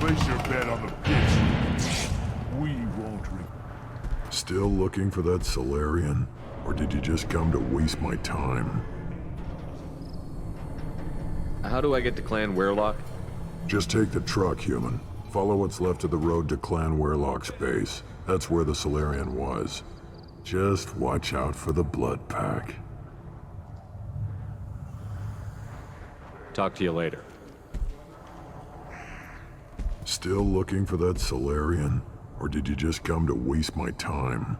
Place your bet on the pitch. We won't Still looking for that Solarian? Or did you just come to waste my time? How do I get to Clan Weirlock? Just take the truck, human. Follow what's left of the road to Clan Weirlock's base. That's where the Solarian was. Just watch out for the blood pack. Talk to you later. Still looking for that Solarian? Or did you just come to waste my time?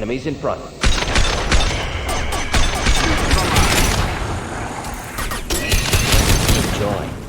Enemies in front. Enjoy.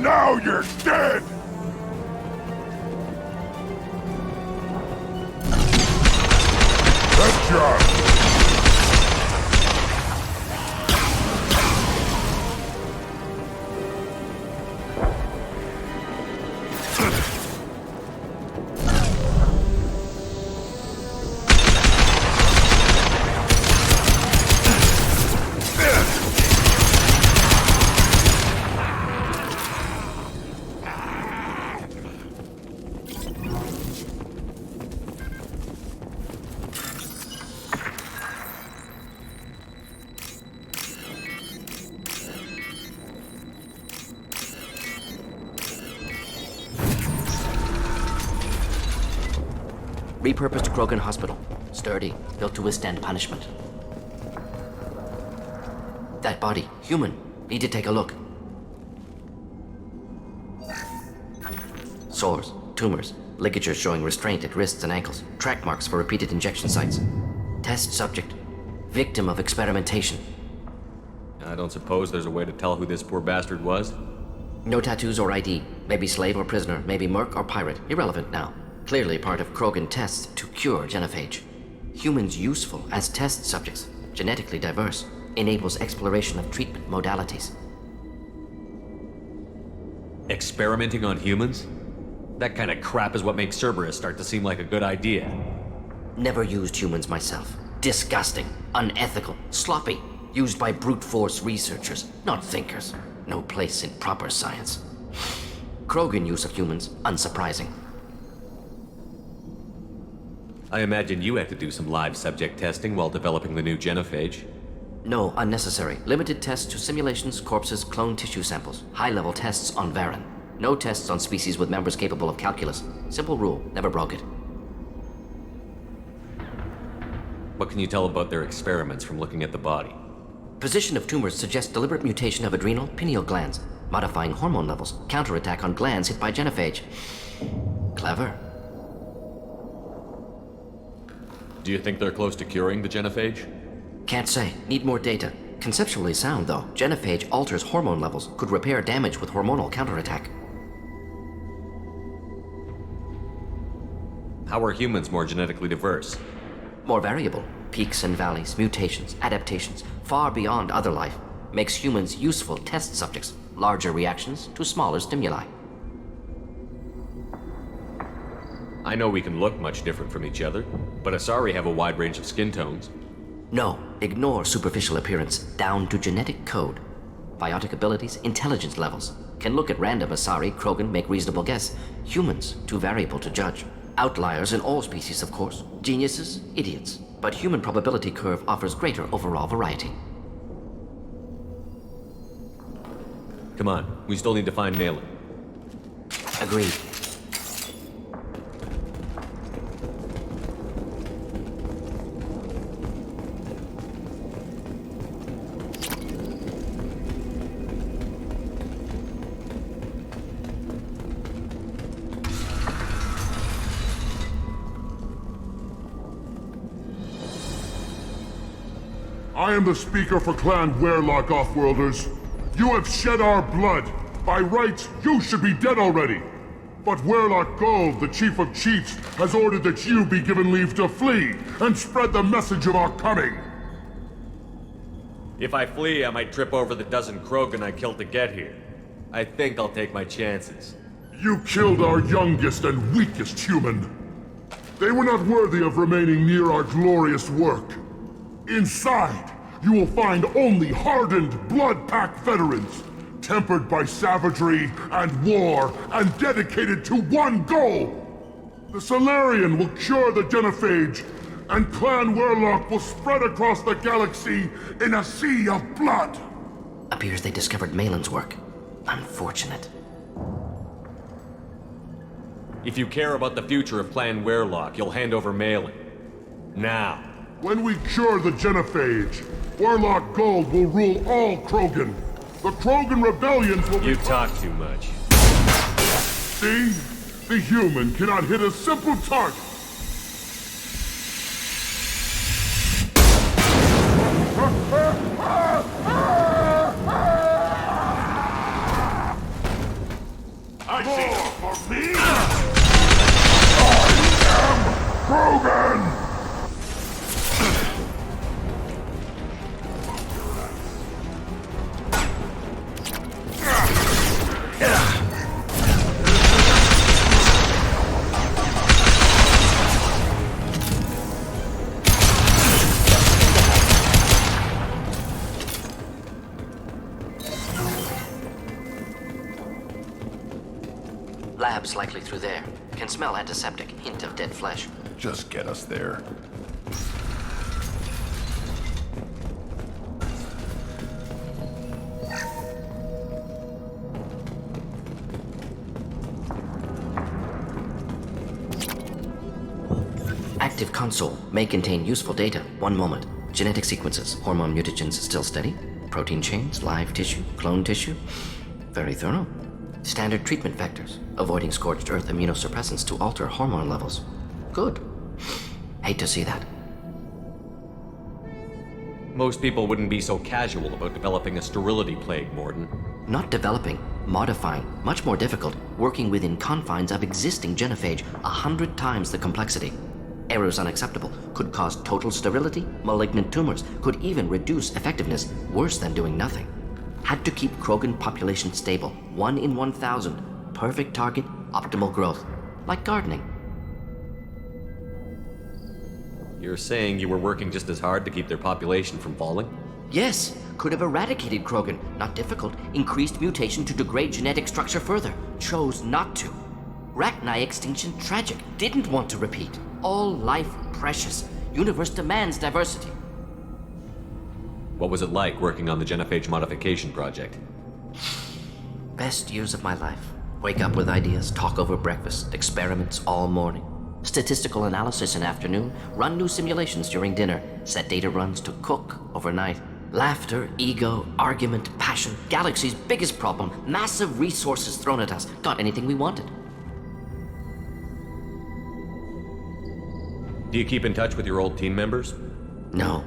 Now you're dead! Headshot! Repurposed Krogan Hospital. Sturdy, built to withstand punishment. That body, human. Need to take a look. Sores, tumors, ligatures showing restraint at wrists and ankles, track marks for repeated injection sites. Test subject, victim of experimentation. I don't suppose there's a way to tell who this poor bastard was? No tattoos or ID. Maybe slave or prisoner, maybe merc or pirate. Irrelevant now. Clearly part of Krogan tests to cure genophage. Humans useful as test subjects, genetically diverse, enables exploration of treatment modalities. Experimenting on humans? That kind of crap is what makes Cerberus start to seem like a good idea. Never used humans myself. Disgusting, unethical, sloppy. Used by brute force researchers, not thinkers. No place in proper science. Krogan use of humans, unsurprising. I imagine you had to do some live subject testing while developing the new genophage. No, unnecessary. Limited tests to simulations, corpses, clone tissue samples. High-level tests on Varen. No tests on species with members capable of calculus. Simple rule, never broke it. What can you tell about their experiments from looking at the body? Position of tumors suggests deliberate mutation of adrenal, pineal glands, modifying hormone levels, counterattack on glands hit by genophage. Clever. Do you think they're close to curing the genophage? Can't say. Need more data. Conceptually sound, though. Genophage alters hormone levels, could repair damage with hormonal counterattack. How are humans more genetically diverse? More variable. Peaks and valleys, mutations, adaptations, far beyond other life. Makes humans useful test subjects. Larger reactions to smaller stimuli. I know we can look much different from each other, but Asari have a wide range of skin tones. No, ignore superficial appearance, down to genetic code. Biotic abilities, intelligence levels. Can look at random Asari, Krogan, make reasonable guess. Humans, too variable to judge. Outliers in all species, of course. Geniuses, idiots. But human probability curve offers greater overall variety. Come on, we still need to find Malin. Agreed. I am the speaker for Clan Werlock, Offworlders. You have shed our blood. By rights, you should be dead already. But Werlock Gold, the Chief of Chiefs, has ordered that you be given leave to flee and spread the message of our coming. If I flee, I might trip over the dozen Krogan I killed to get here. I think I'll take my chances. You killed our youngest and weakest human. They were not worthy of remaining near our glorious work. Inside, you will find only hardened, blood-packed veterans, tempered by savagery and war, and dedicated to one goal! The Solarian will cure the genophage, and Clan Werlock will spread across the galaxy in a sea of blood! Appears they discovered Malin's work. Unfortunate. If you care about the future of Clan Werlock, you'll hand over Malin. Now. When we cure the genophage, Werlock Gold will rule all Krogan. The Krogan rebellions will be— You talk too much. See? The human cannot hit a simple target. I see. More for me? I am Krogan! Labs likely through there. Can smell antiseptic, hint of dead flesh. Just get us there. Active console may contain useful data. One moment. Genetic sequences, hormone mutagens still steady. Protein chains, live tissue, clone tissue. Very thorough. Standard treatment vectors, avoiding scorched earth immunosuppressants to alter hormone levels. Good. Hate to see that. Most people wouldn't be so casual about developing a sterility plague, Morden. Not developing, modifying, much more difficult, working within confines of existing genophage, 100 times the complexity. Errors unacceptable, could cause total sterility, malignant tumors, could even reduce effectiveness, worse than doing nothing. Had to keep Krogan population stable. 1 in 1,000. Perfect target, optimal growth. Like gardening. You're saying you were working just as hard to keep their population from falling? Yes, could have eradicated Krogan. Not difficult. Increased mutation to degrade genetic structure further. Chose not to. Rachni extinction tragic. Didn't want to repeat. All life precious. Universe demands diversity. What was it like working on the genophage modification project? Best years of my life. Wake up with ideas, talk over breakfast, experiments all morning. Statistical analysis in afternoon, run new simulations during dinner, set data runs to cook overnight. Laughter, ego, argument, passion, galaxy's biggest problem, massive resources thrown at us. Got anything we wanted. Do you keep in touch with your old team members? No.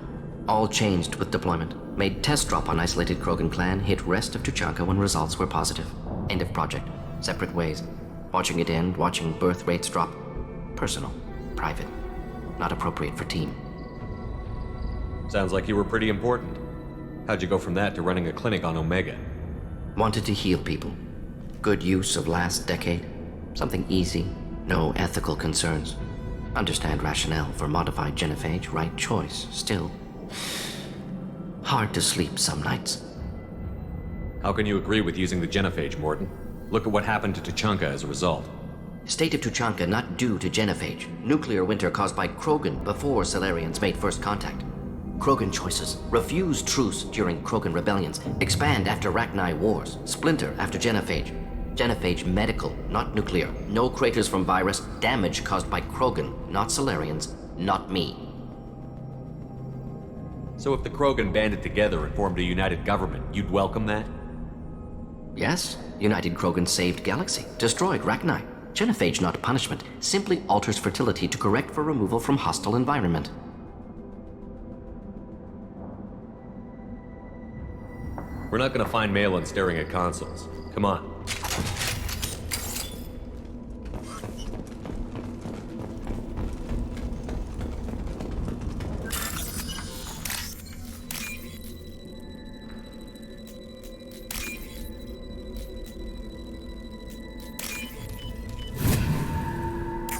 All changed with deployment. Made test drop on isolated Krogan clan, hit rest of Tuchanka when results were positive. End of project. Separate ways. Watching it end, watching birth rates drop. Personal. Private. Not appropriate for team. Sounds like you were pretty important. How'd you go from that to running a clinic on Omega? Wanted to heal people. Good use of last decade. Something easy. No ethical concerns. Understand rationale for modified genophage, right choice. Still, hard to sleep some nights. How can you agree with using the genophage, Morton? Look at what happened to Tuchanka as a result. State of Tuchanka not due to genophage. Nuclear winter caused by Krogan before Salarians made first contact. Krogan choices. Refuse truce during Krogan rebellions. Expand after Rachni wars. Splinter after genophage. Genophage medical, not nuclear. No craters from virus. Damage caused by Krogan, not Salarians, not me. So if the Krogan banded together and formed a united government, you'd welcome that? Yes, United Krogan saved Galaxy, destroyed Rachni. Genophage not punishment, simply alters fertility to correct for removal from hostile environment. We're not gonna find Malin staring at consoles. Come on.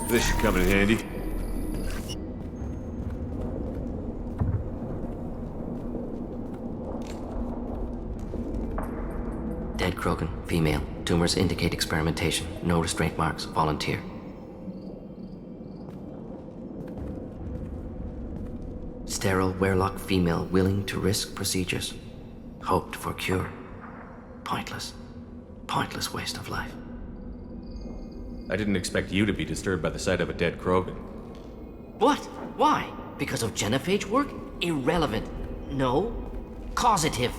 This should come in handy. Dead Krogan, female. Tumors indicate experimentation. No restraint marks. Volunteer. Sterile Werelock female willing to risk procedures. Hoped for cure. Pointless. Pointless waste of life. I didn't expect you to be disturbed by the sight of a dead Krogan. What? Why? Because of genophage work? Irrelevant. No. Causative.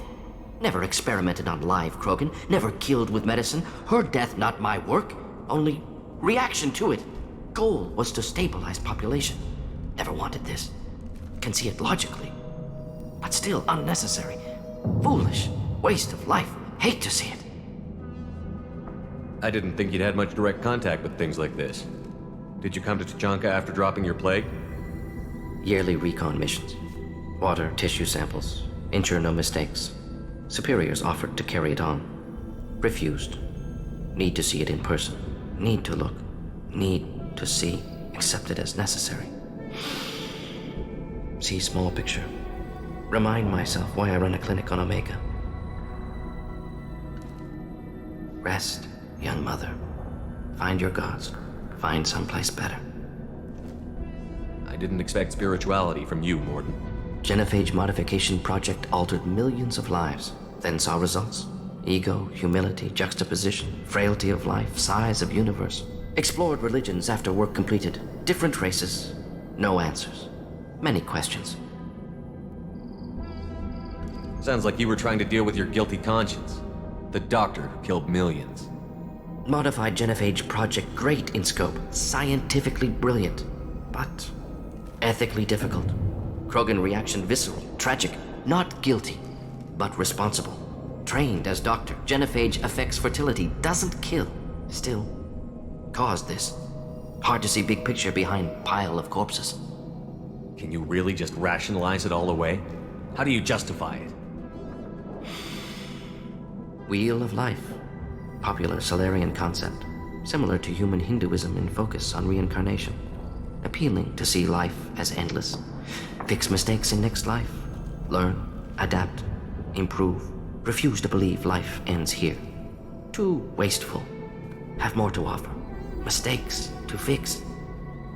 Never experimented on live Krogan. Never killed with medicine. Her death not my work. Only reaction to it. Goal was to stabilize population. Never wanted this. Can see it logically. But still unnecessary. Foolish. Waste of life. Hate to see it. I didn't think you'd had much direct contact with things like this. Did you come to Tuchanka after dropping your plague? Yearly recon missions. Water, tissue samples. Ensure no mistakes. Superiors offered to carry it on. Refused. Need to see it in person. Need to look. Need to see. Accept it as necessary. See small picture. Remind myself why I run a clinic on Omega. Rest, young mother. Find your gods. Find someplace better. I didn't expect spirituality from you, Morton. Genophage modification project altered millions of lives. Then saw results. Ego, humility, juxtaposition, frailty of life, size of universe. Explored religions after work completed. Different races. No answers. Many questions. Sounds like you were trying to deal with your guilty conscience. The doctor who killed millions. Modified genophage project great in scope. Scientifically brilliant. But ethically difficult. Krogan reaction visceral, tragic. Not guilty, but responsible. Trained as doctor. Genophage affects fertility, doesn't kill. Still, caused this. Hard to see big picture behind pile of corpses. Can you really just rationalize it all away? How do you justify it? Wheel of Life. Popular Solarian concept. Similar to human Hinduism in focus on reincarnation. Appealing to see life as endless. Fix mistakes in next life. Learn, adapt, improve. Refuse to believe life ends here. Too wasteful. Have more to offer. Mistakes to fix.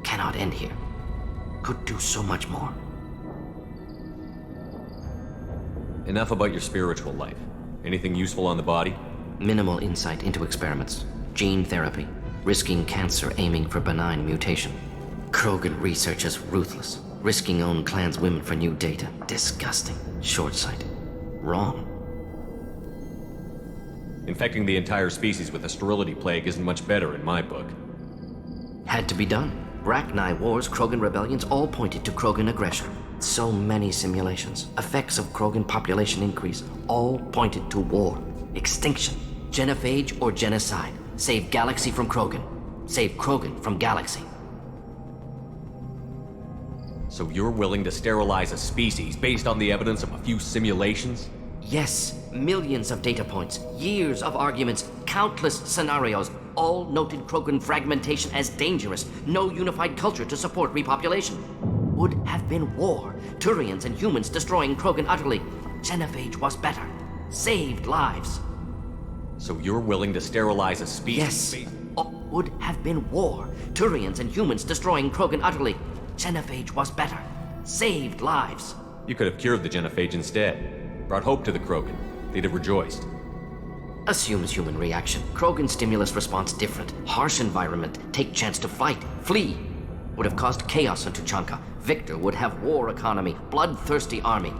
Cannot end here. Could do so much more. Enough about your spiritual life. Anything useful on the body? Minimal insight into experiments. Gene therapy. Risking cancer aiming for benign mutation. Krogan research is ruthless. Risking own clan's women for new data. Disgusting. Short-sighted. Wrong. Infecting the entire species with a sterility plague isn't much better in my book. Had to be done. Rachni wars, Krogan rebellions, all pointed to Krogan aggression. So many simulations, effects of Krogan population increase, all pointed to war, extinction, genophage or genocide. Save galaxy from Krogan. Save Krogan from galaxy. So you're willing to sterilize a species based on the evidence of a few simulations? Yes, millions of data points, years of arguments, countless scenarios, all noted Krogan fragmentation as dangerous, no unified culture to support repopulation. Would have been war, Turians and humans destroying Krogan utterly. Genophage was better, saved lives. So you're willing to sterilize a Yes, species? would have been war, Turians and humans destroying Krogan utterly. Genophage was better, saved lives. You could have cured the genophage instead. Brought hope to the Krogan. They'd have rejoiced. Assumes human reaction. Krogan stimulus response different. Harsh environment. Take chance to fight. Flee. Would have caused chaos in Tuchanka. Victor would have war economy. Bloodthirsty army.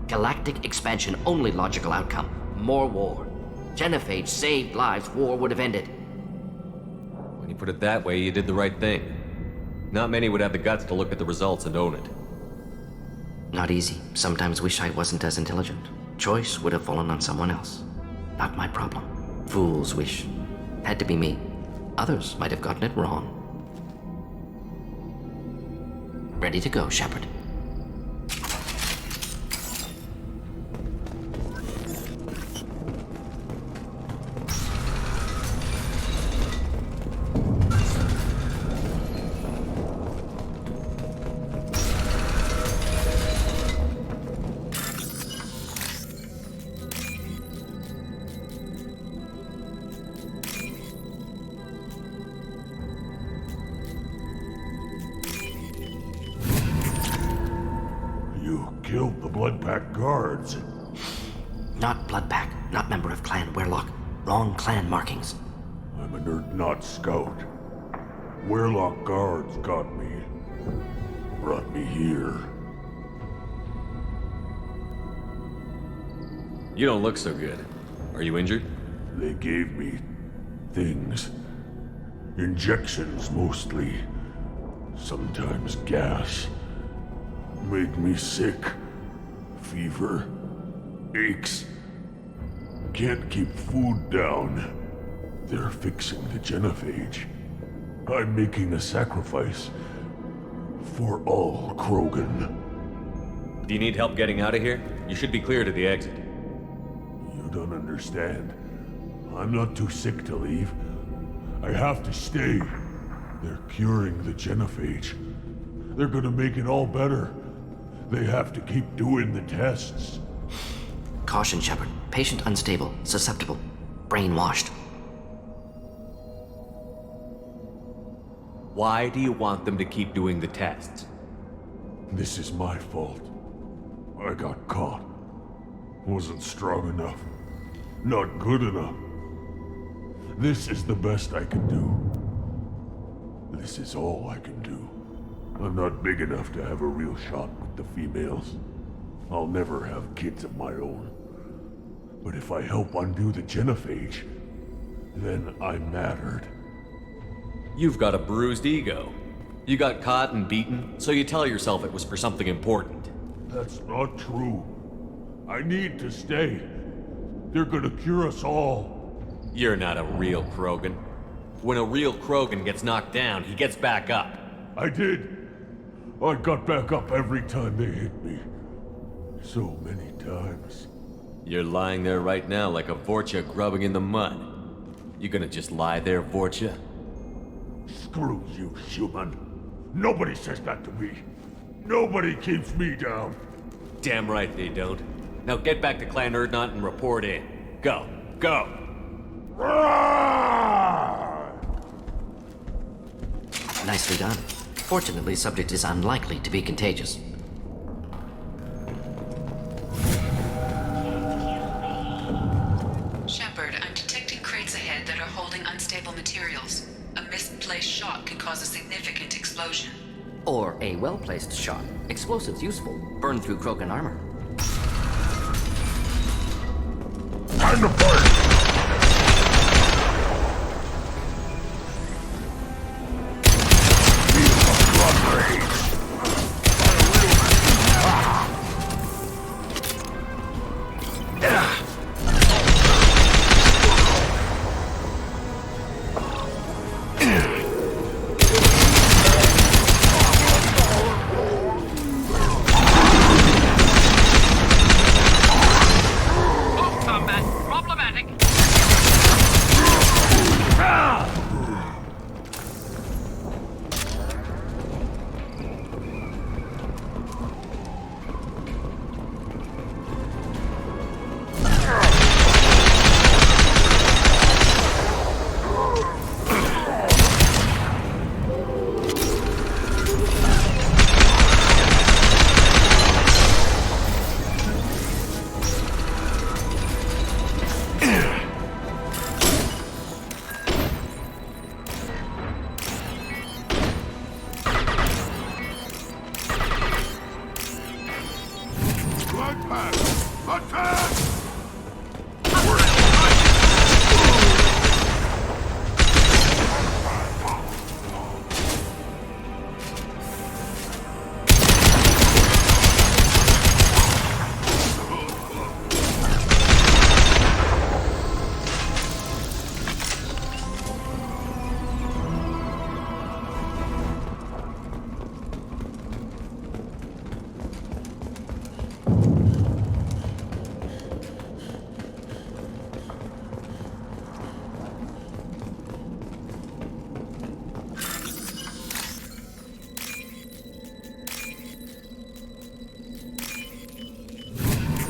Galactic expansion only logical outcome. More war. Genophage saved lives. War would have ended. When you put it that way, you did the right thing. Not many would have the guts to look at the results and own it. Not easy. Sometimes wish I wasn't as intelligent. Choice would have fallen on someone else. Not my problem. Fool's wish. Had to be me. Others might have gotten it wrong. Ready to go, Shepard. Killed the Bloodpack guards. Not Bloodpack, not member of Clan Werlock. Wrong clan markings. I'm a nerd not scout. Werlock guards got me. Brought me here. You don't look so good. Are you injured? They gave me things. Injections mostly. Sometimes gas. Made me sick. Fever. Aches. Can't keep food down. They're fixing the genophage. I'm making a sacrifice. For all Krogan. Do you need help getting out of here? You should be clear to the exit. You don't understand. I'm not too sick to leave. I have to stay. They're curing the genophage. They're gonna make it all better. They have to keep doing the tests. Caution, Shepard. Patient unstable, susceptible, brainwashed. Why do you want them to keep doing the tests? This is my fault. I got caught. Wasn't strong enough. Not good enough. This is the best I can do. This is all I can do. I'm not big enough to have a real shot with the females. I'll never have kids of my own. But if I help undo the genophage, then I'm mattered. You've got a bruised ego. You got caught and beaten, so you tell yourself it was for something important. That's not true. I need to stay. They're gonna cure us all. You're not a real Krogan. When a real Krogan gets knocked down, he gets back up. I did. I got back up every time they hit me. So many times. You're lying there right now like a Vorcha grubbing in the mud. You gonna just lie there, Vorcha? Screw you, human. Nobody says that to me. Nobody keeps me down. Damn right they don't. Now get back to Clan Erdnot and report in. Go. Go! Nicely done. Fortunately, subject is unlikely to be contagious. Shepard, I'm detecting crates ahead that are holding unstable materials. A misplaced shot can cause a significant explosion. Or a well-placed shot. Explosives useful. Burn through Krogan armor. Time to fight!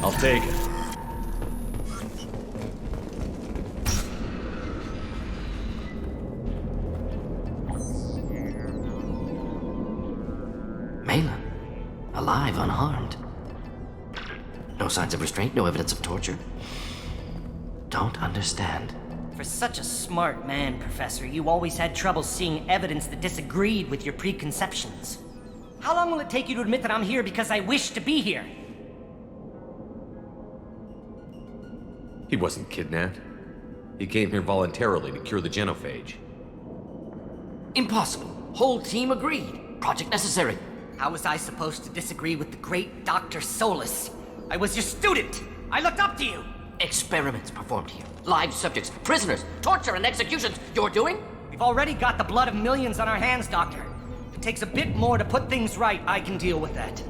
I'll take it. Malin. Alive, unharmed. No signs of restraint, no evidence of torture. Don't understand. For such a smart man, Professor, you always had trouble seeing evidence that disagreed with your preconceptions. How long will it take you to admit that I'm here because I wish to be here? He wasn't kidnapped. He came here voluntarily to cure the genophage. Impossible. Whole team agreed. Project necessary. How was I supposed to disagree with the great Dr. Solus? I was your student! I looked up to you! Experiments performed here. Live subjects, prisoners, torture and executions. You're doing? We've already got the blood of millions on our hands, Doctor. If it takes a bit more to put things right, I can deal with that.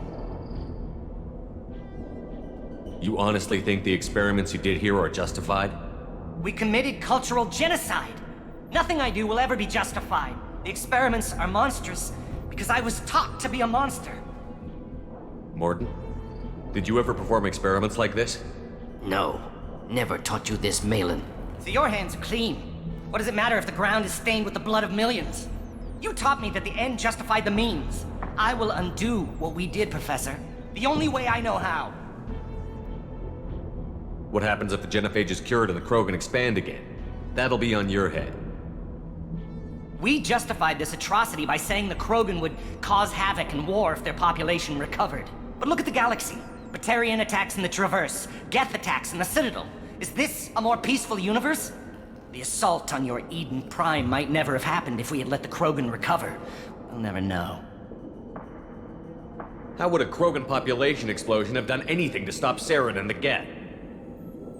You honestly think the experiments you did here are justified? We committed cultural genocide. Nothing I do will ever be justified. The experiments are monstrous because I was taught to be a monster. Mordin, did you ever perform experiments like this? No. Never taught you this, Malin. So your hands are clean. What does it matter if the ground is stained with the blood of millions? You taught me that the end justified the means. I will undo what we did, Professor. The only way I know how. What happens if the genophage is cured and the Krogan expand again? That'll be on your head. We justified this atrocity by saying the Krogan would cause havoc and war if their population recovered. But look at the galaxy. Batarian attacks in the Traverse, Geth attacks in the Citadel. Is this a more peaceful universe? The assault on your Eden Prime might never have happened if we had let the Krogan recover. We'll never know. How would a Krogan population explosion have done anything to stop Saren and the Geth?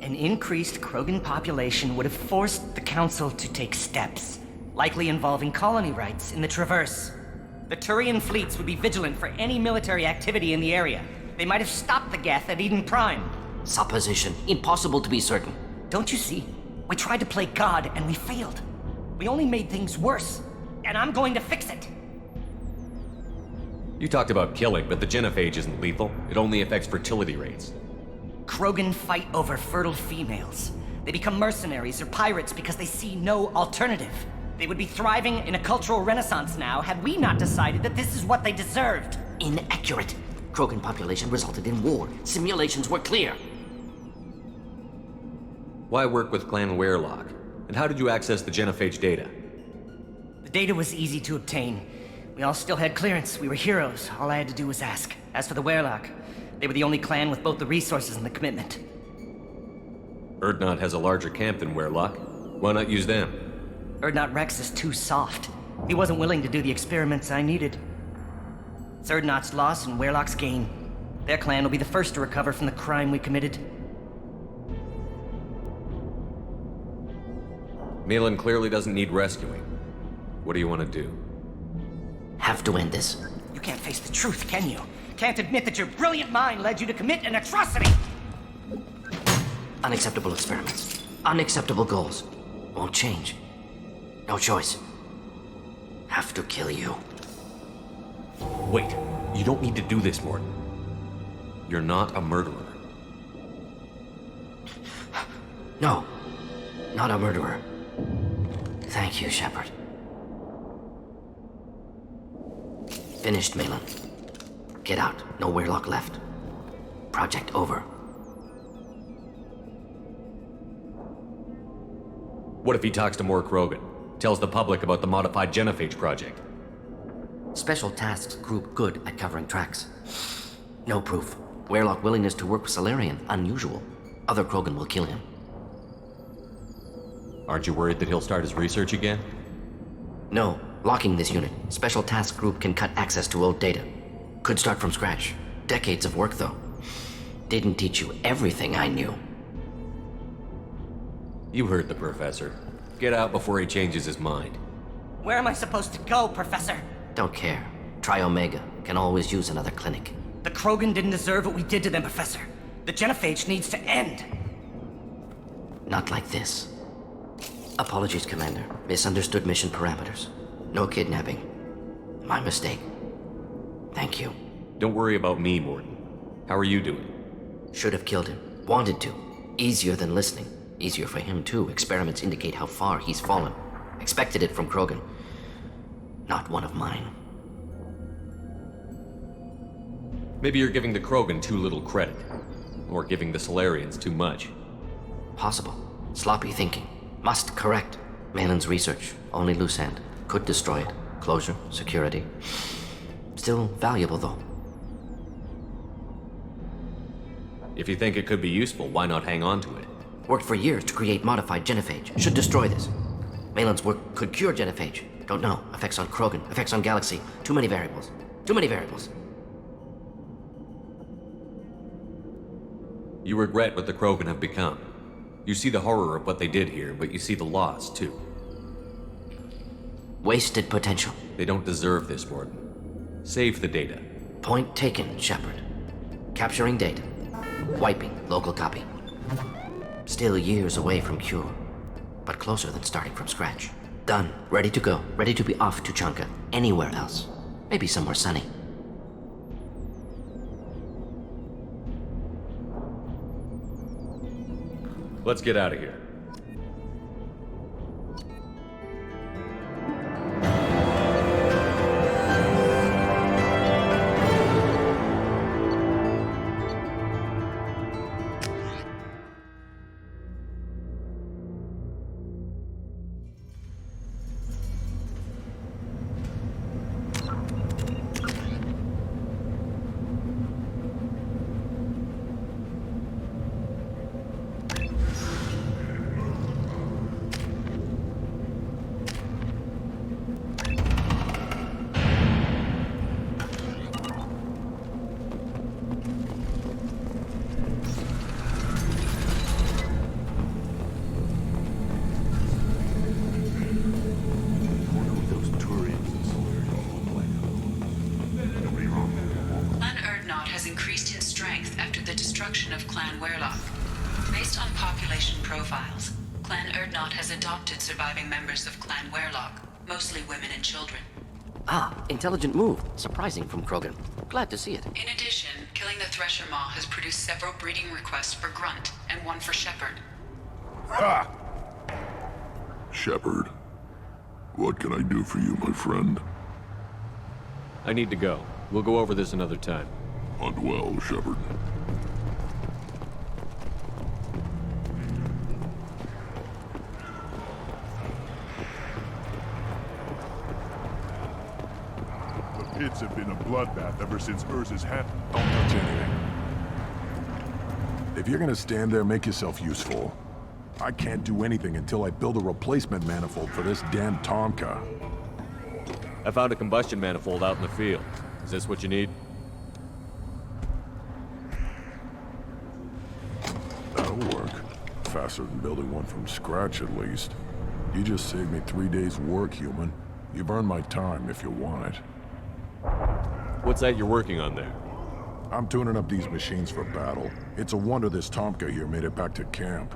An increased Krogan population would have forced the Council to take steps, likely involving colony rights in the Traverse. The Turian fleets would be vigilant for any military activity in the area. They might have stopped the Geth at Eden Prime. Supposition. Impossible to be certain. Don't you see? We tried to play God and we failed. We only made things worse. And I'm going to fix it. You talked about killing, but the genophage isn't lethal. It only affects fertility rates. Krogan fight over fertile females. They become mercenaries or pirates because they see no alternative. They would be thriving in a cultural renaissance now had we not decided that this is what they deserved. Inaccurate. Krogan population resulted in war. Simulations were clear. Why work with Clan Werelock? And how did you access the genophage data? The data was easy to obtain. We all still had clearance. We were heroes. All I had to do was ask. As for the Werelock, they were the only clan with both the resources and the commitment. Urdnot has a larger camp than Werelock. Why not use them? Urdnot Rex is too soft. He wasn't willing to do the experiments I needed. It's Urdnot's loss and Werelock's gain. Their clan will be the first to recover from the crime we committed. Malin clearly doesn't need rescuing. What do you want to do? Have to end this. You can't face the truth, can you? Can't admit that your brilliant mind led you to commit an atrocity! Unacceptable experiments. Unacceptable goals. Won't change. No choice. Have to kill you. Wait, you don't need to do this, Morton. You're not a murderer. No. Not a murderer. Thank you, Shepard. Finished, Malin. Get out. No Werelock left. Project over. What if he talks to more Krogan? Tells the public about the modified genophage project? Special tasks group good at covering tracks. No proof. Werelock willingness to work with Solarian, unusual. Other Krogan will kill him. Aren't you worried that he'll start his research again? No. Locking this unit. Special task group can cut access to old data. Could start from scratch. Decades of work, though. Didn't teach you everything I knew. You heard the professor. Get out before he changes his mind. Where am I supposed to go, Professor? Don't care. Try Omega. Can always use another clinic. The Krogan didn't deserve what we did to them, Professor. The genophage needs to end. Not like this. Apologies, Commander. Misunderstood mission parameters. No kidnapping. My mistake. Thank you. Don't worry about me, Morton. How are you doing? Should have killed him. Wanted to. Easier than listening. Easier for him, too. Experiments indicate how far he's fallen. Expected it from Krogan. Not one of mine. Maybe you're giving the Krogan too little credit. Or giving the Solarians too much. Possible. Sloppy thinking. Must correct. Malin's research. Only loose end. Could destroy it. Closure. Security. Still valuable, though. If you think it could be useful, why not hang on to it? Worked for years to create modified genophage. Should destroy this. Malin's work could cure genophage. Don't know. Effects on Krogan. Effects on Galaxy. Too many variables. Too many variables. You regret what the Krogan have become. You see the horror of what they did here, but you see the loss, too. Wasted potential. They don't deserve this, Morton. Save the data. Point taken, Shepard. Capturing data. Wiping local copy. Still years away from cure, but closer than starting from scratch. Done. Ready to go. Ready to be off to Chanka. Anywhere else. Maybe somewhere sunny. Let's get out of here. Clan Urdnot has increased in strength after the destruction of Clan Werelock. profiles. Clan Erdnot has adopted surviving members of Clan Werlock, mostly women and children. Ah, intelligent move. Surprising from Krogan. Glad to see it. In addition, killing the Thresher Maw has produced several breeding requests for Grunt, and one for Shepard. Ha! Shepard, what can I do for you, my friend? I need to go. We'll go over this another time. Hunt well, Shepard. The pits have been a bloodbath ever since Urza's happened. Don't touch anything. If you're gonna stand there, make yourself useful. I can't do anything until I build a replacement manifold for this damn Tonka. I found a combustion manifold out in the field. Is this what you need? That'll work. Faster than building one from scratch, at least. You just saved me 3 days' work, human. You've earned my time if you want it. What's that you're working on there? I'm tuning up these machines for battle. It's a wonder this Tomka here made it back to camp.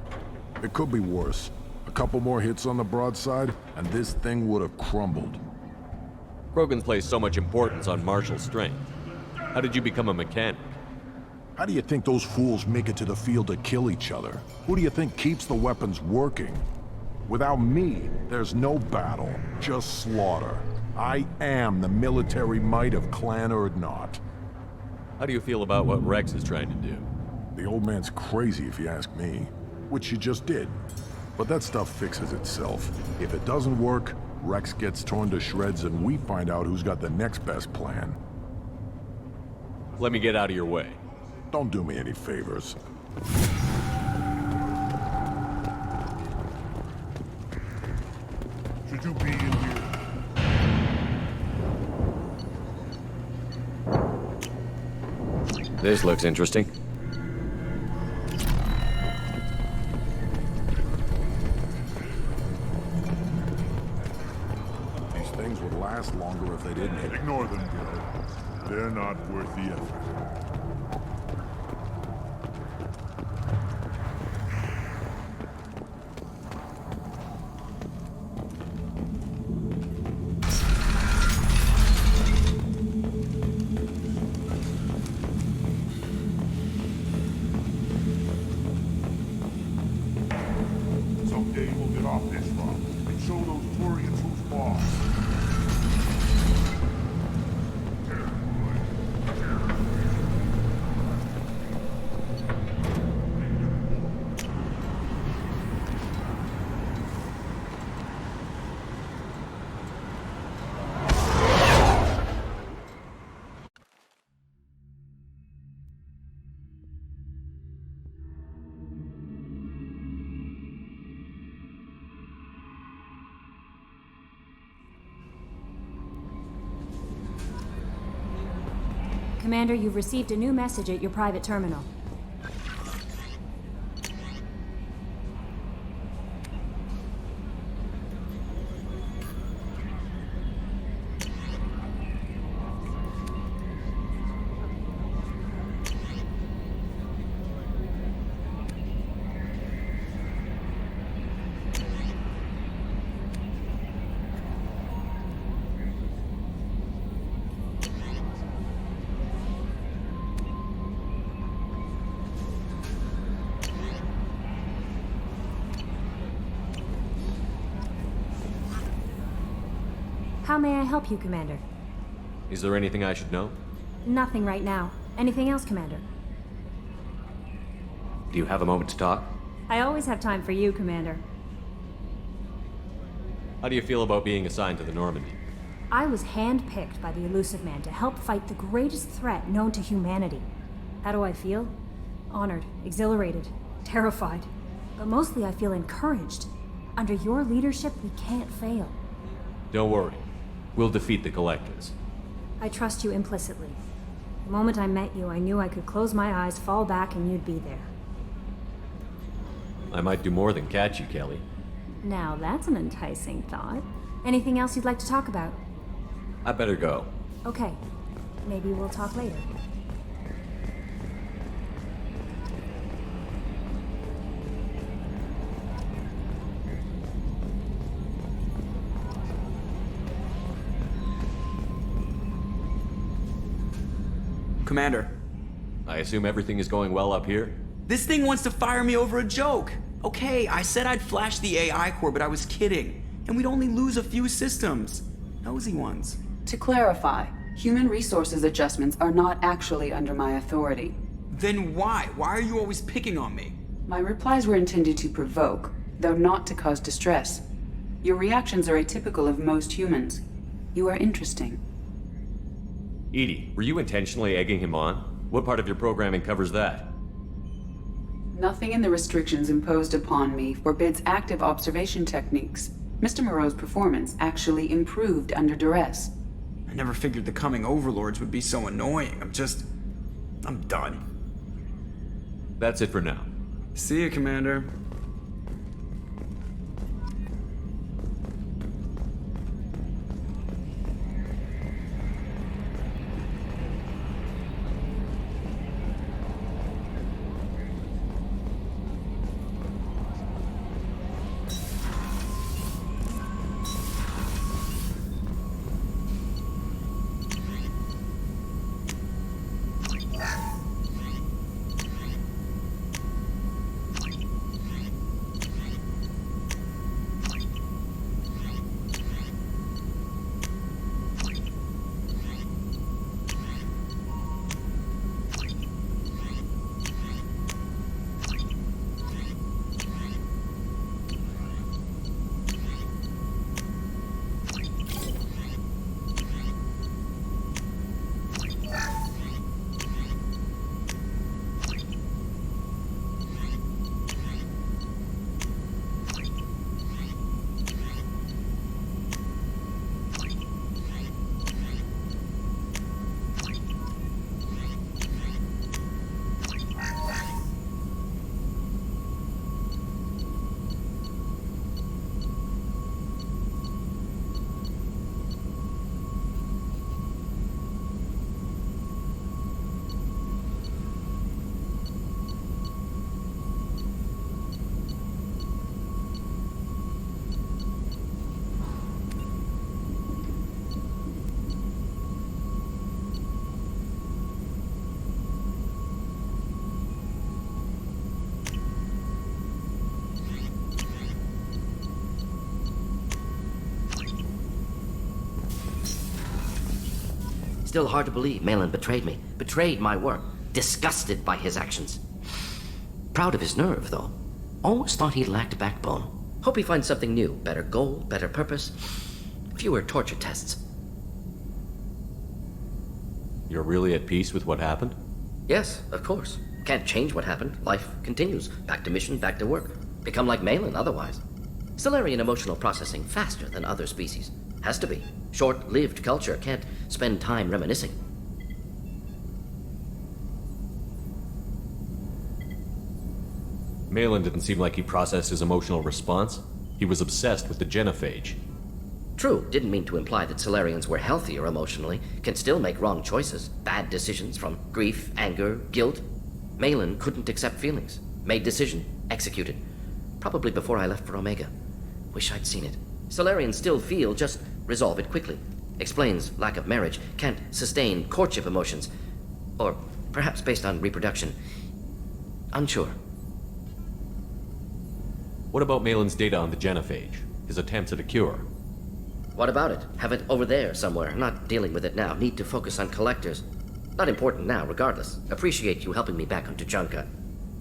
It could be worse. A couple more hits on the broadside, and this thing would have crumbled. Krogan's place so much importance on martial strength. How did you become a mechanic? How do you think those fools make it to the field to kill each other? Who do you think keeps the weapons working? Without me, there's no battle, just slaughter. I am the military might of Clan Erdnot. How do you feel about what Rex is trying to do? The old man's crazy if you ask me, which he just did. But that stuff fixes itself. If it doesn't work, Rex gets torn to shreds and we find out who's got the next best plan. Let me get out of your way. Don't do me any favors. Should you be in here? This looks interesting. These things would last longer if they didn't hit. Ignore them, Gil. They're not worth the effort. Someday we'll get off this rock and show those Turians who's boss. Commander, you've received a new message at your private terminal. How may I help you, Commander? Is there anything I should know? Nothing right now. Anything else, Commander? Do you have a moment to talk? I always have time for you, Commander. How do you feel about being assigned to the Normandy? I was handpicked by the Elusive Man to help fight the greatest threat known to humanity. How do I feel? Honored, exhilarated, terrified. But mostly I feel encouraged. Under your leadership, we can't fail. Don't worry. We'll defeat the Collectors. I trust you implicitly. The moment I met you, I knew I could close my eyes, fall back, and you'd be there. I might do more than catch you, Kelly. Now that's an enticing thought. Anything else you'd like to talk about? I better go. Okay. Maybe we'll talk later. Commander. I assume everything is going well up here? This thing wants to fire me over a joke. Okay, I said I'd flash the AI core, but I was kidding. And we'd only lose a few systems. Nosy ones. To clarify, human resources adjustments are not actually under my authority. Then why? Why are you always picking on me? My replies were intended to provoke, though not to cause distress. Your reactions are atypical of most humans. You are interesting. Edie, were you intentionally egging him on? What part of your programming covers that? Nothing in the restrictions imposed upon me forbids active observation techniques. Mr. Moreau's performance actually improved under duress. I never figured the coming overlords would be so annoying. I'm done. That's it for now. See you, Commander. Still hard to believe Malin betrayed me, betrayed my work, disgusted by his actions. Proud of his nerve, though. Always thought he lacked backbone. Hope he finds something new, better goal, better purpose, fewer torture tests. You're really at peace with what happened? Yes, of course. Can't change what happened. Life continues. Back to mission, back to work. Become like Malin otherwise. Solarian emotional processing faster than other species. Has to be. Short-lived culture can't spend time reminiscing. Malin didn't seem like he processed his emotional response. He was obsessed with the genophage. True, didn't mean to imply that Solarians were healthier emotionally, can still make wrong choices, bad decisions from grief, anger, guilt. Malin couldn't accept feelings, made decision, executed. Probably before I left for Omega. Wish I'd seen it. Solarians still feel, just resolve it quickly. Explains lack of marriage, can't sustain courtship emotions. Or perhaps based on reproduction. Unsure. What about Malin's data on the genophage? His attempts at a cure? What about it? Have it over there somewhere. Not dealing with it now. Need to focus on collectors. Not important now, regardless. Appreciate you helping me back on Tuchanka.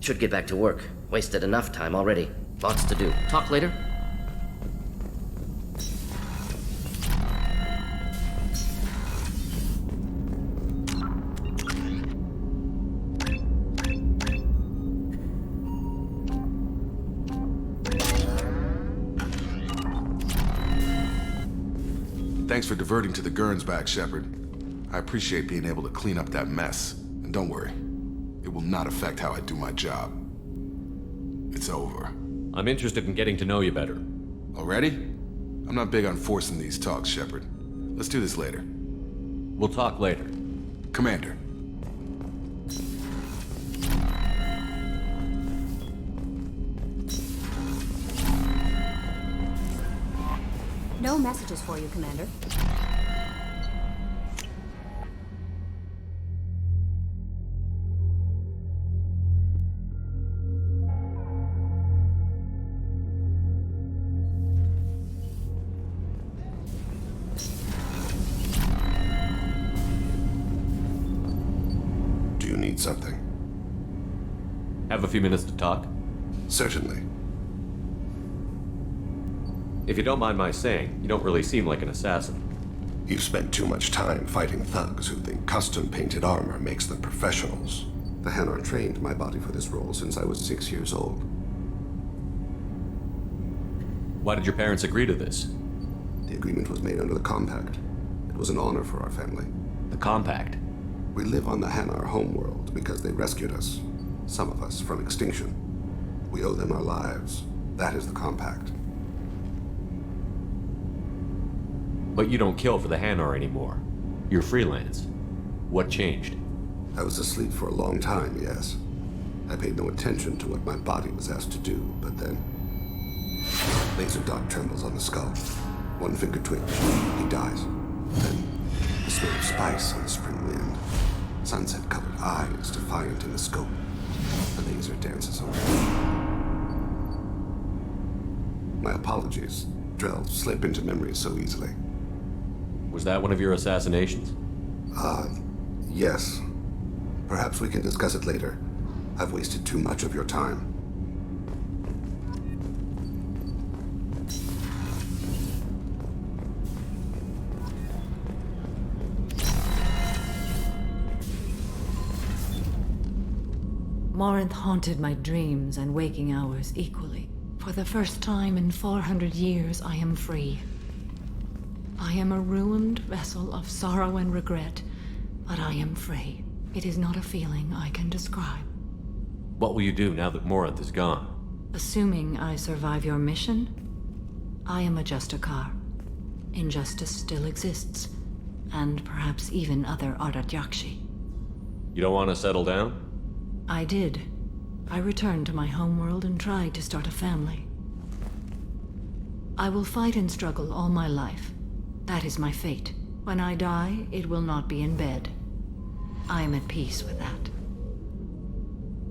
Should get back to work. Wasted enough time already. Lots to do. Talk later? Thanks for diverting to the Gurns back, Shepard. I appreciate being able to clean up that mess. And don't worry, it will not affect how I do my job. It's over. I'm interested in getting to know you better. Already? I'm not big on forcing these talks, Shepard. Let's do this later. We'll talk later. Commander. No messages for you, Commander. need something. Have a few minutes to talk? Certainly. If you don't mind my saying, you don't really seem like an assassin. You've spent too much time fighting thugs who think custom-painted armor makes them professionals. The Hanar trained my body for this role since I was 6 years old. Why did your parents agree to this? The agreement was made under the Compact. It was an honor for our family. The Compact? We live on the Hanar homeworld because they rescued us, some of us, from extinction. We owe them our lives. That is the Compact. But you don't kill for the Hanar anymore. You're freelance. What changed? I was asleep for a long time, yes. I paid no attention to what my body was asked to do, but then... Laser dot trembles on the skull. One finger twitch. He dies. Then, the smell of spice on the spring wind. Sunset-colored eyes defiant in the scope. The laser dances over me. My apologies. Drell slip into memory so easily. Was that one of your assassinations? Yes. Perhaps we can discuss it later. I've wasted too much of your time. Morinth haunted my dreams and waking hours equally. For the first time in 400 years, I am free. I am a ruined vessel of sorrow and regret, but I am free. It is not a feeling I can describe. What will you do now that Morinth is gone? Assuming I survive your mission, I am a Justicar. Injustice still exists, and perhaps even other Ardatyakshi. You don't want to settle down? I did. I returned to my homeworld and tried to start a family. I will fight and struggle all my life. That is my fate. When I die, it will not be in bed. I am at peace with that.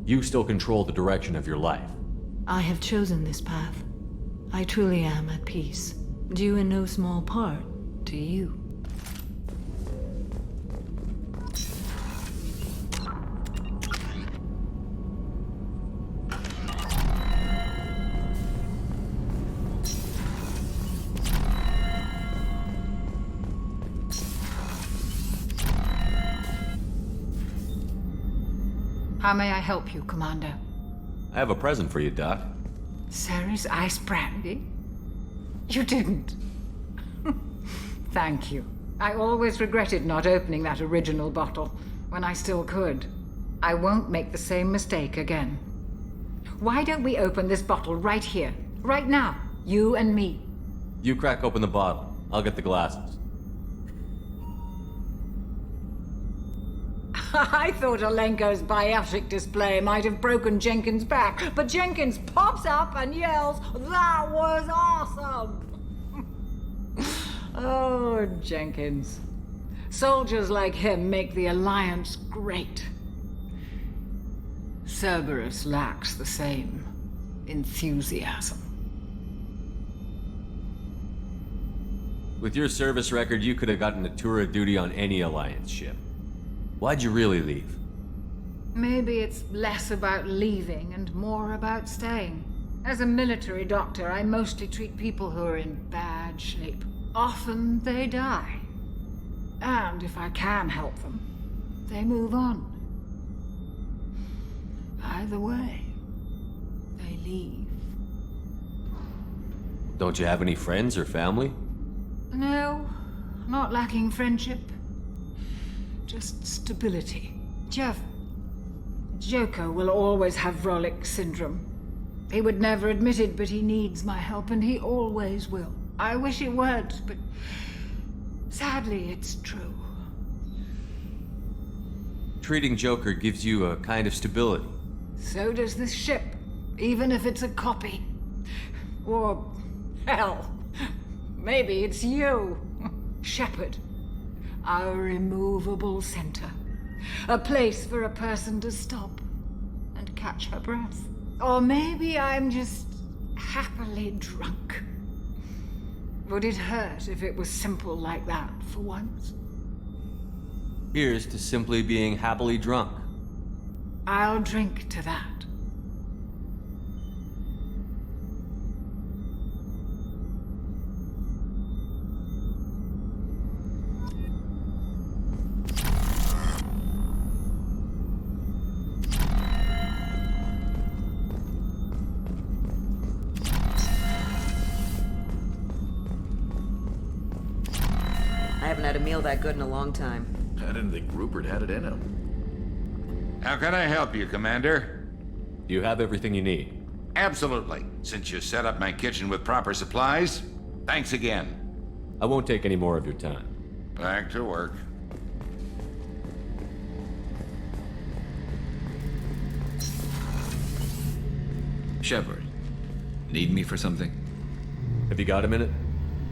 You still control the direction of your life. I have chosen this path. I truly am at peace, due in no small part to you. How may I help you, Commander? I have a present for you, Doc. Sarah's ice brandy? You didn't. Thank you. I always regretted not opening that original bottle when I still could. I won't make the same mistake again. Why don't we open this bottle right here, right now, you and me? You crack open the bottle. I'll get the glasses. I thought Alenko's biotic display might have broken Jenkins' back, but Jenkins pops up and yells, "That was awesome!" Oh, Jenkins. Soldiers like him make the Alliance great. Cerberus lacks the same enthusiasm. With your service record, you could have gotten a tour of duty on any Alliance ship. Why'd you really leave? Maybe it's less about leaving and more about staying. As a military doctor, I mostly treat people who are in bad shape. Often they die. And if I can help them, they move on. Either way, they leave. Don't you have any friends or family? No, not lacking friendship. Just stability. Jeff, Joker will always have Vrolik syndrome. He would never admit it, but he needs my help, and he always will. I wish it weren't, but sadly, it's true. Treating Joker gives you a kind of stability. So does this ship, even if it's a copy. Or, hell, maybe it's you, Shepard. Our immovable center. A place for a person to stop and catch her breath. Or maybe I'm just happily drunk. Would it hurt if it was simple like that for once? Here's to simply being happily drunk. I'll drink to that. I haven't had a meal that good in a long time. I didn't think Rupert had it in him. How can I help you, Commander? Do you have everything you need? Absolutely. Since you set up my kitchen with proper supplies, thanks again. I won't take any more of your time. Back to work. Shepard, need me for something? Have you got a minute?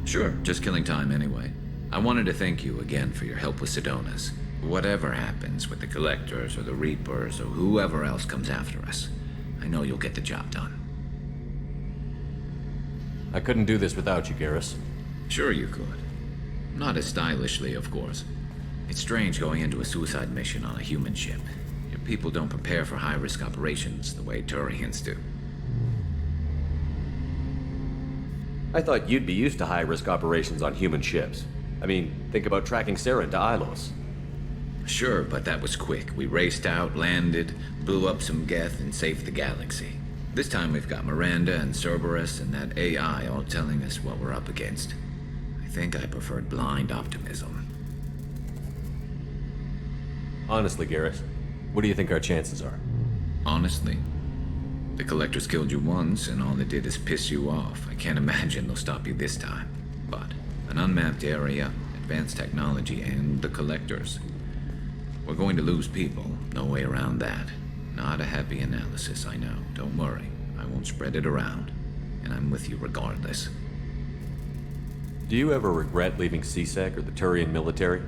Sure, just killing time anyway. I wanted to thank you again for your help with Sedona's. Whatever happens with the Collectors or the Reapers or whoever else comes after us, I know you'll get the job done. I couldn't do this without you, Garrus. Sure you could. Not as stylishly, of course. It's strange going into a suicide mission on a human ship. Your people don't prepare for high-risk operations the way Turians do. I thought you'd be used to high-risk operations on human ships. I mean, think about tracking Sarah into Ilos. Sure, but that was quick. We raced out, landed, blew up some Geth, and saved the galaxy. This time we've got Miranda and Cerberus and that AI all telling us what we're up against. I think I preferred blind optimism. Honestly, Garrus, what do you think our chances are? Honestly? The Collectors killed you once, and all they did is piss you off. I can't imagine they'll stop you this time. But an unmapped area, advanced technology, and the Collectors. We're going to lose people, no way around that. Not a happy analysis, I know. Don't worry, I won't spread it around. And I'm with you regardless. Do you ever regret leaving CSEC or the Turian military?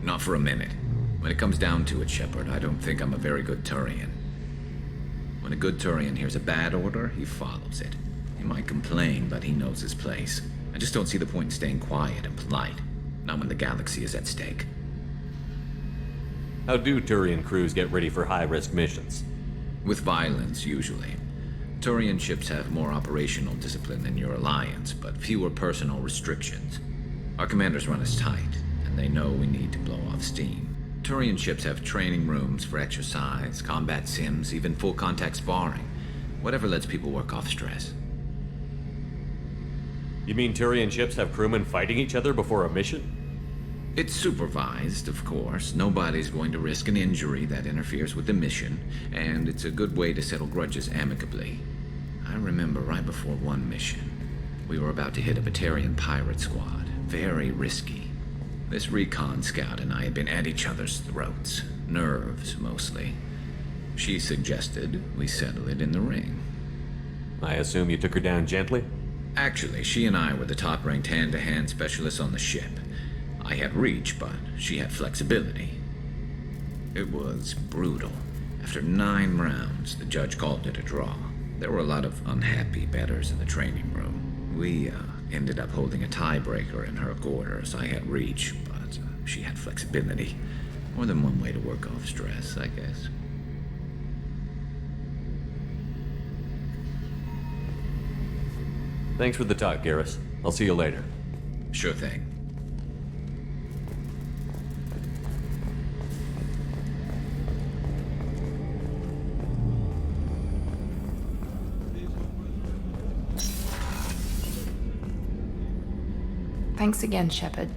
Not for a minute. When it comes down to it, Shepard, I don't think I'm a very good Turian. When a good Turian hears a bad order, he follows it. He might complain, but he knows his place. I just don't see the point in staying quiet and polite. Not when the galaxy is at stake. How do Turian crews get ready for high-risk missions? With violence, usually. Turian ships have more operational discipline than your alliance, but fewer personal restrictions. Our commanders run us tight, and they know we need to blow off steam. Turian ships have training rooms for exercise, combat sims, even full-contact sparring. Whatever lets people work off stress. You mean Turian ships have crewmen fighting each other before a mission? It's supervised, of course. Nobody's going to risk an injury that interferes with the mission, and it's a good way to settle grudges amicably. I remember right before one mission, we were about to hit a Batarian pirate squad. Very risky. This recon scout and I had been at each other's throats. Nerves, mostly. She suggested we settle it in the ring. I assume you took her down gently? Actually, she and I were the top-ranked hand-to-hand specialists on the ship. I had reach, but she had flexibility. It was brutal. After 9 rounds, the judge called it a draw. There were a lot of unhappy bettors in the training room. We ended up holding a tiebreaker in her quarters. I had reach, but she had flexibility. More than one way to work off stress, I guess. Thanks for the talk, Garrus. I'll see you later. Sure thing. Thanks again, Shepard.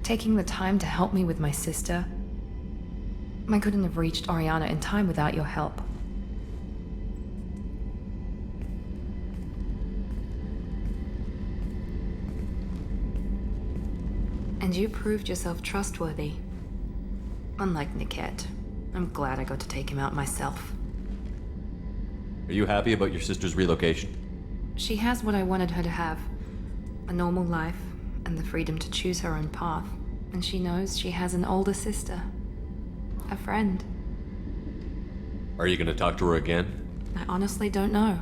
Taking the time to help me with my sister. I couldn't have reached Oriana in time without your help. And you proved yourself trustworthy. Unlike Niket, I'm glad I got to take him out myself. Are you happy about your sister's relocation? She has what I wanted her to have. A normal life, and the freedom to choose her own path. And she knows she has an older sister. A friend. Are you gonna talk to her again? I honestly don't know.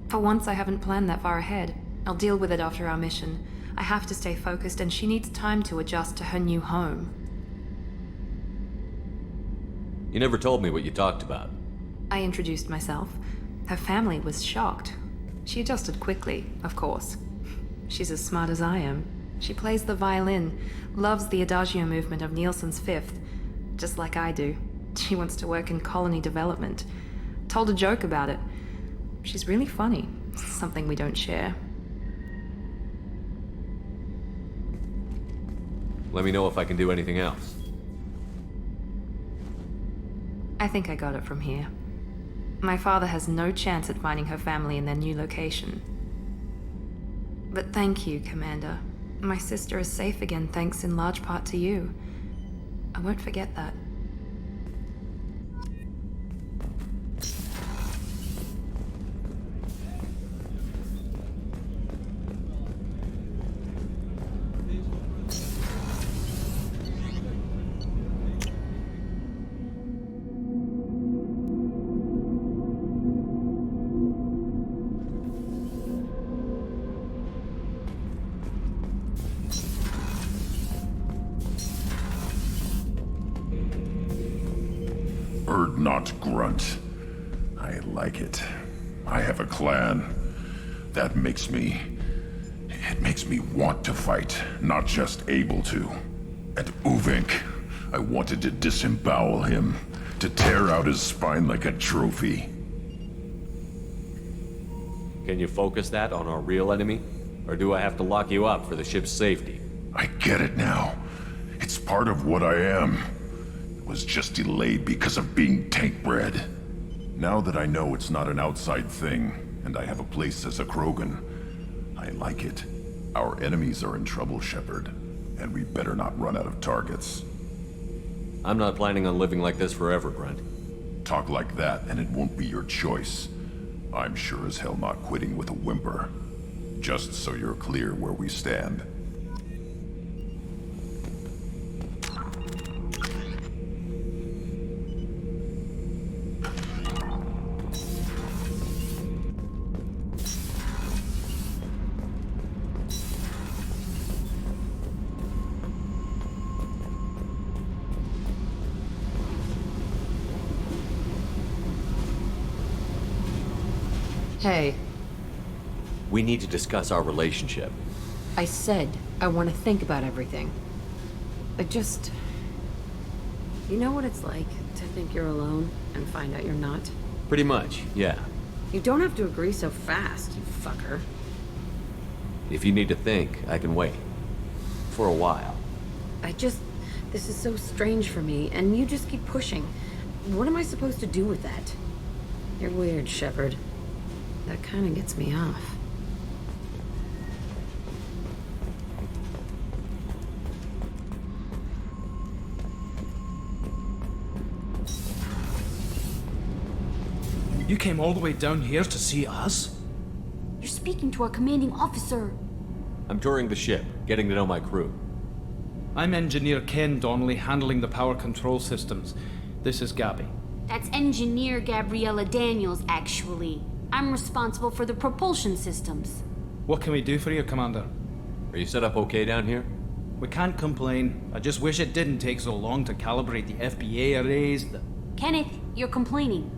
For once, I haven't planned that far ahead. I'll deal with it after our mission. I have to stay focused, and she needs time to adjust to her new home. You never told me what you talked about. I introduced myself. Her family was shocked. She adjusted quickly, of course. She's as smart as I am. She plays the violin, loves the adagio movement of Nielsen's Fifth, just like I do. She wants to work in colony development. Told a joke about it. She's really funny. Something we don't share. Let me know if I can do anything else. I think I got it from here. My father has no chance at finding her family in their new location. But thank you, Commander. My sister is safe again thanks in large part to you. I won't forget that. Bird not grunt. I like it. I have a clan. That makes me... It makes me want to fight, not just able to. And Uvink, I wanted to disembowel him, to tear out his spine like a trophy. Can you focus that on our real enemy? Or do I have to lock you up for the ship's safety? I get it now. It's part of what I am. It was just delayed because of being tank-bred. Now that I know it's not an outside thing, and I have a place as a Krogan, I like it. Our enemies are in trouble, Shepard, and we better not run out of targets. I'm not planning on living like this forever, Grunt. Talk like that, and it won't be your choice. I'm sure as hell not quitting with a whimper. Just so you're clear where we stand. Hey. We need to discuss our relationship. I said I want to think about everything. I just... You know what it's like to think you're alone and find out you're not? Pretty much, yeah. You don't have to agree so fast, you fucker. If you need to think, I can wait. For a while. This is so strange for me, and you just keep pushing. What am I supposed to do with that? You're weird, Shepard. That kind of gets me off. You came all the way down here to see us? You're speaking to our commanding officer. I'm touring the ship, getting to know my crew. I'm Engineer Ken Donnelly, handling the power control systems. This is Gabby. That's Engineer Gabriella Daniels, actually. I'm responsible for the propulsion systems. What can we do for you, Commander? Are you set up okay down here? We can't complain. I just wish it didn't take so long to calibrate the FBA arrays. Kenneth, you're complaining.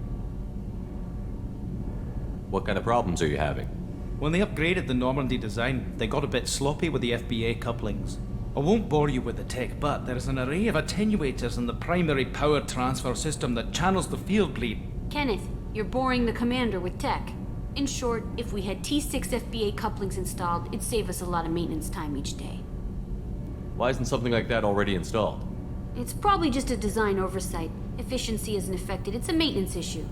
What kind of problems are you having? When they upgraded the Normandy design, they got a bit sloppy with the FBA couplings. I won't bore you with the tech, but there's an array of attenuators in the primary power transfer system that channels the field bleed. Kenneth, you're boring the commander with tech. In short, if we had T6 FBA couplings installed, it'd save us a lot of maintenance time each day. Why isn't something like that already installed? It's probably just a design oversight. Efficiency isn't affected, it's a maintenance issue.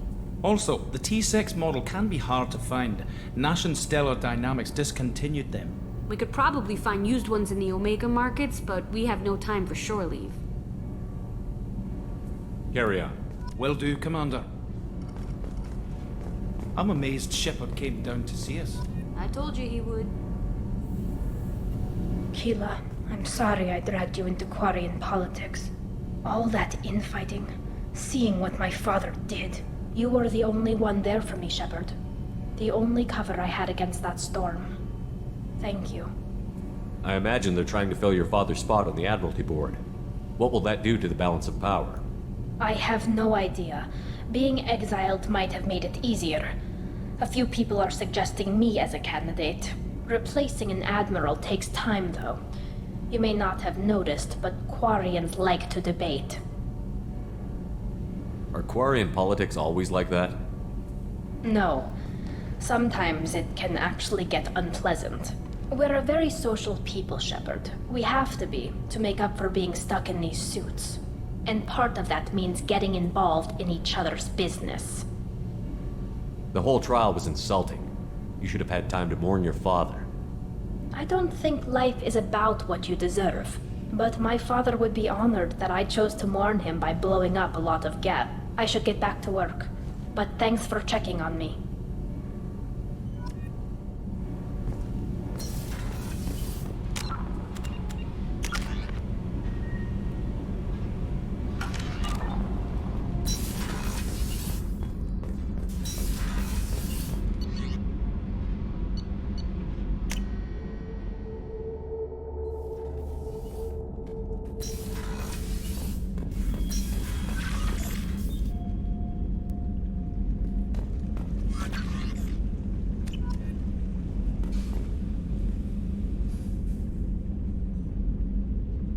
Also, the T6 model can be hard to find. Nash and Stellar Dynamics discontinued them. We could probably find used ones in the Omega markets, but we have no time for shore leave. Carry on. Will do, Commander. I'm amazed Shepard came down to see us. I told you he would. Keela, I'm sorry I dragged you into Quarian politics. All that infighting, seeing what my father did. You were the only one there for me, Shepard. The only cover I had against that storm. Thank you. I imagine they're trying to fill your father's spot on the Admiralty Board. What will that do to the balance of power? I have no idea. Being exiled might have made it easier. A few people are suggesting me as a candidate. Replacing an admiral takes time, though. You may not have noticed, but Quarians like to debate. Are Quarian politics always like that? No. Sometimes it can actually get unpleasant. We're a very social people, Shepard. We have to be, to make up for being stuck in these suits. And part of that means getting involved in each other's business. The whole trial was insulting. You should have had time to mourn your father. I don't think life is about what you deserve. But my father would be honored that I chose to mourn him by blowing up a lot of gas. I should get back to work. But thanks for checking on me.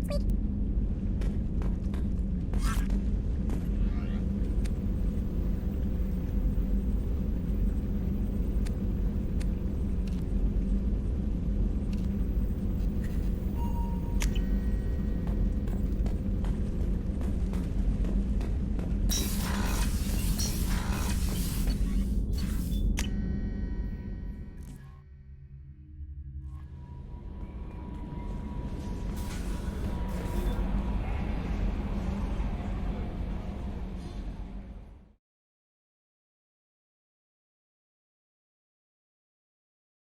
Sweet.